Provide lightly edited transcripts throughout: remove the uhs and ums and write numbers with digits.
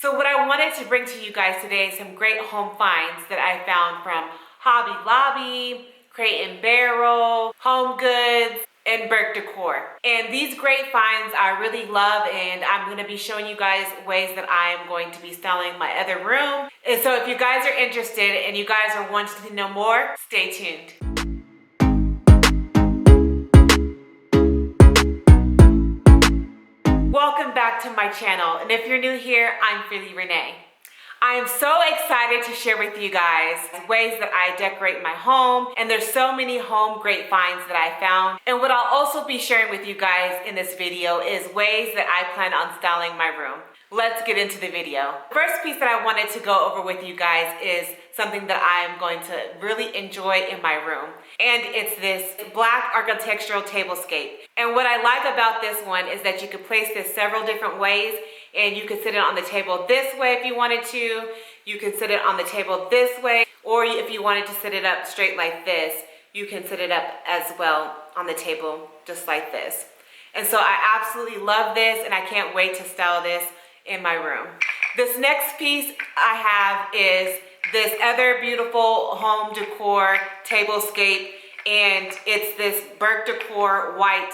So what I wanted to bring to you guys today is some great home finds that I found from Hobby Lobby, Crate and Barrel, Home Goods, and Burke Decor. And these great finds I really love, and I'm going to be showing you guys ways that I am going to be styling my other room. And so if you guys are interested and you guys are wanting to know more, stay tuned. Welcome back to my channel, and if you're new here, I'm Furry Renee. I am so excited to share with you guys ways that I decorate my home, and there's so many home great finds that I found. And what I'll also be sharing with you guys in this video is ways that I plan on styling my room. Let's get into the video. First piece that I wanted to go over with you guys is something that I am going to really enjoy in my room. And it's this black architectural tablescape. And what I like about this one is that you could place this several different ways, and you could sit it on the table this way if you wanted to. You can sit it on the table this way, or if you wanted to sit it up straight like this, you can sit it up as well on the table just like this. And so I absolutely love this, and I can't wait to style this in my room. This next piece I have is this other beautiful home decor tablescape, and it's this Burke Decor white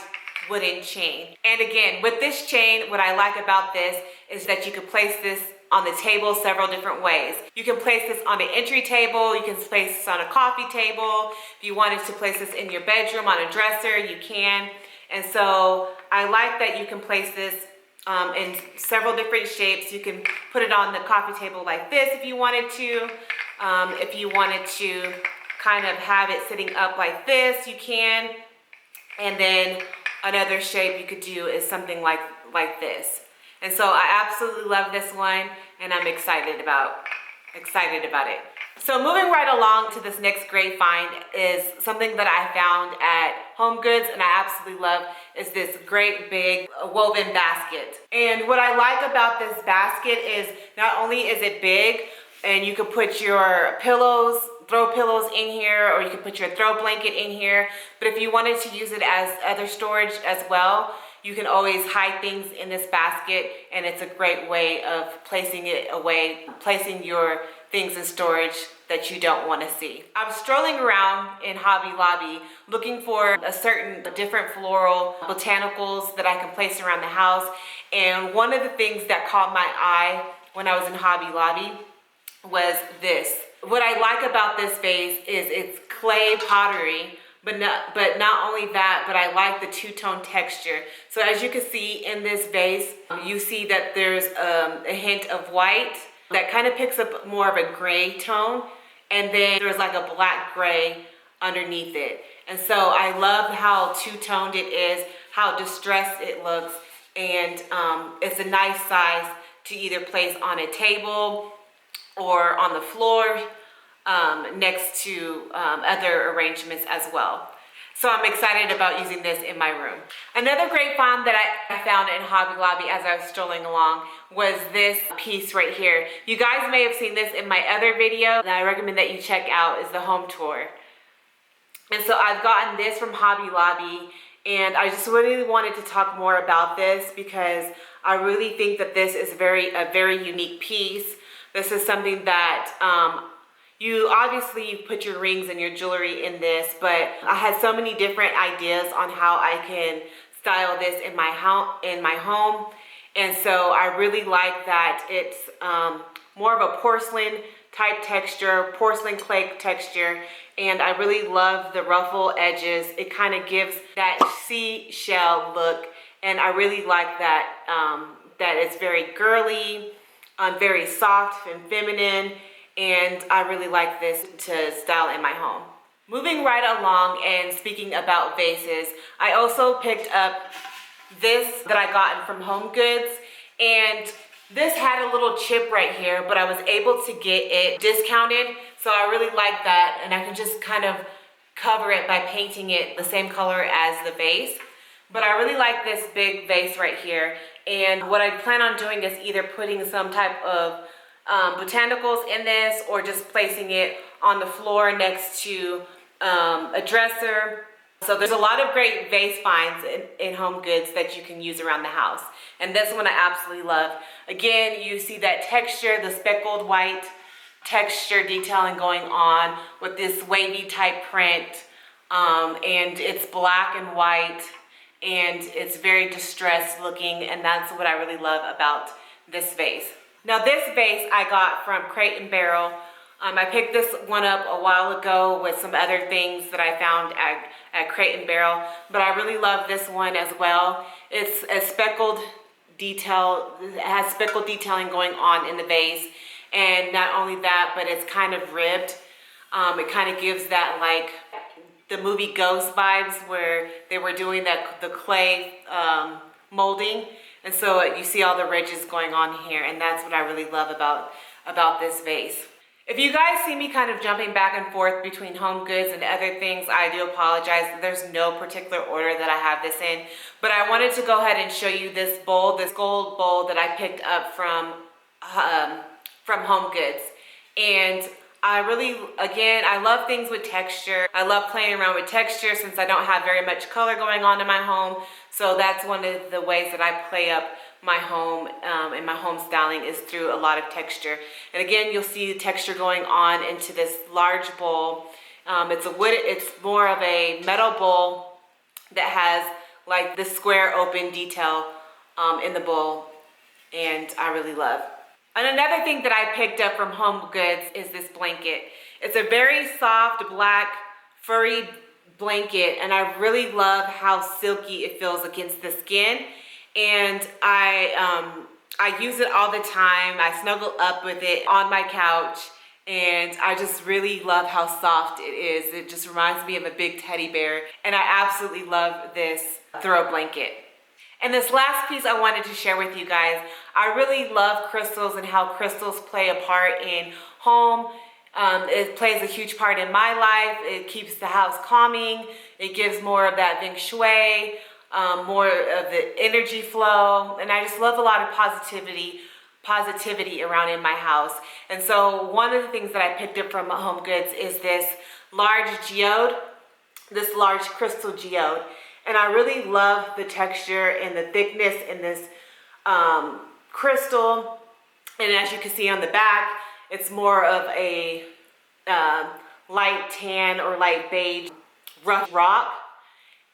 wooden chain. And again, with this chain, what I like about this is that you can place this on the table several different ways. You can place this on the entry table, you can place this on a coffee table. If you wanted to place this in your bedroom on a dresser, you can. And so I like that you can place this in several different shapes. You can put it on the coffee table like this if you wanted to. If you wanted to kind of have it sitting up like this, you can. And then another shape you could do is something like this. And so I absolutely love this one, and I'm excited about it. So moving right along to this next great find is something that I found at Home Goods, and I absolutely love, is this great big woven basket. And what I like about this basket is not only is it big, and you can put your pillows, throw pillows in here, or you can put your throw blanket in here. But if you wanted to use it as other storage as well, you can always hide things in this basket, and it's a great way of placing it away, placing your things in storage that you don't want to see. I was strolling around in Hobby Lobby looking for a certain different floral botanicals that I can place around the house, and one of the things that caught my eye when I was in Hobby Lobby was this. What I like about this vase is it's clay pottery, but not only that, but I like the two-tone texture. So as you can see in this vase, you see that there's a hint of white that kind of picks up more of a gray tone, and then there's like a black gray underneath it. And so I love how two-toned it is, how distressed it looks, and it's a nice size to either place on a table or on the floor next to other arrangements as well. So I'm excited about using this in my room. Another great find that I found in Hobby Lobby as I was strolling along was this piece right here. You guys may have seen this in my other video that I recommend that you check out, is the home tour. And so I've gotten this from Hobby Lobby, and I just really wanted to talk more about this because I really think that this is a very unique piece. This is something that you obviously put your rings and your jewelry in this, but I had so many different ideas on how I can style this in my home. And so I really like that it's more of a porcelain type texture, porcelain clay texture, and I really love the ruffle edges. It kind of gives that seashell look, and I really like that that it's very girly, very soft and feminine, and I really like this to style in my home. Moving right along, and speaking about vases, I also picked up this that I got from Home Goods, and this had a little chip right here, but I was able to get it discounted, so I really like that, and I can just kind of cover it by painting it the same color as the vase. But I really like this big vase right here, and what I plan on doing is either putting some type of botanicals in this, or just placing it on the floor next to a dresser, So there's a lot of great vase finds in Home Goods that you can use around the house. And this one I absolutely love. Again, you see that texture, the speckled white texture detailing going on with this wavy type print. And it's black and white, and it's very distressed looking, and that's what I really love about this vase. Now this vase I got from Crate & Barrel. I picked this one up a while ago with some other things that I found at Crate & Barrel, but I really love this one as well. It's a speckled detail, it has speckled detailing going on in the vase, and not only that, but it's kind of ribbed. It kind of gives that like the movie Ghost vibes where they were doing the clay molding, and so you see all the ridges going on here, and that's what I really love about this vase. If you guys see me kind of jumping back and forth between Home Goods and other things, I do apologize. There's no particular order that I have this in, but I wanted to go ahead and show you this bowl, this gold bowl that I picked up from Home Goods. And I really, again, I love things with texture. I love playing around with texture since I don't have very much color going on in my home. So that's one of the ways that I play up my home and my home styling is through a lot of texture. And again, you'll see the texture going on into this large bowl. It's more of a metal bowl that has like the square open detail in the bowl, and I really love. And another thing that I picked up from Home Goods is this blanket. It's a very soft black furry blanket, and I really love how silky it feels against the skin. And I use it all the time. I snuggle up with it on my couch, and I just really love how soft it is. It just reminds me of a big teddy bear, and I absolutely love this throw blanket. And this last piece I wanted to share with you guys, I really love crystals and how crystals play a part in home. It plays a huge part in my life. It keeps the house calming. It gives more of that feng shui, more of the energy flow. And I just love a lot of positivity around in my house. And so one of the things that I picked up from Home Goods is this large geode, this large crystal geode. And I really love the texture and the thickness in this crystal. And as you can see on the back, it's more of a light tan or light beige rough rock.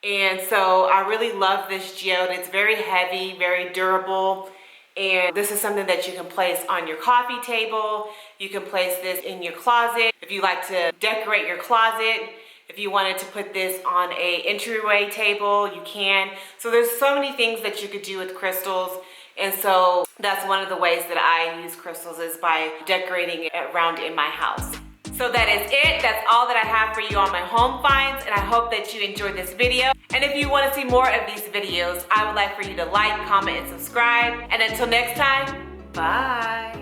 And so I really love this geode. It's very heavy, very durable. And this is something that you can place on your coffee table. You can place this in your closet. If you like to decorate your closet, if you wanted to put this on a entryway table, you can. So there's so many things that you could do with crystals. And so that's one of the ways that I use crystals is by decorating it around in my house. So that is it. That's all that I have for you on my home finds, and I hope that you enjoyed this video. And if you want to see more of these videos, I would like for you to like, comment, and subscribe. And until next time, bye.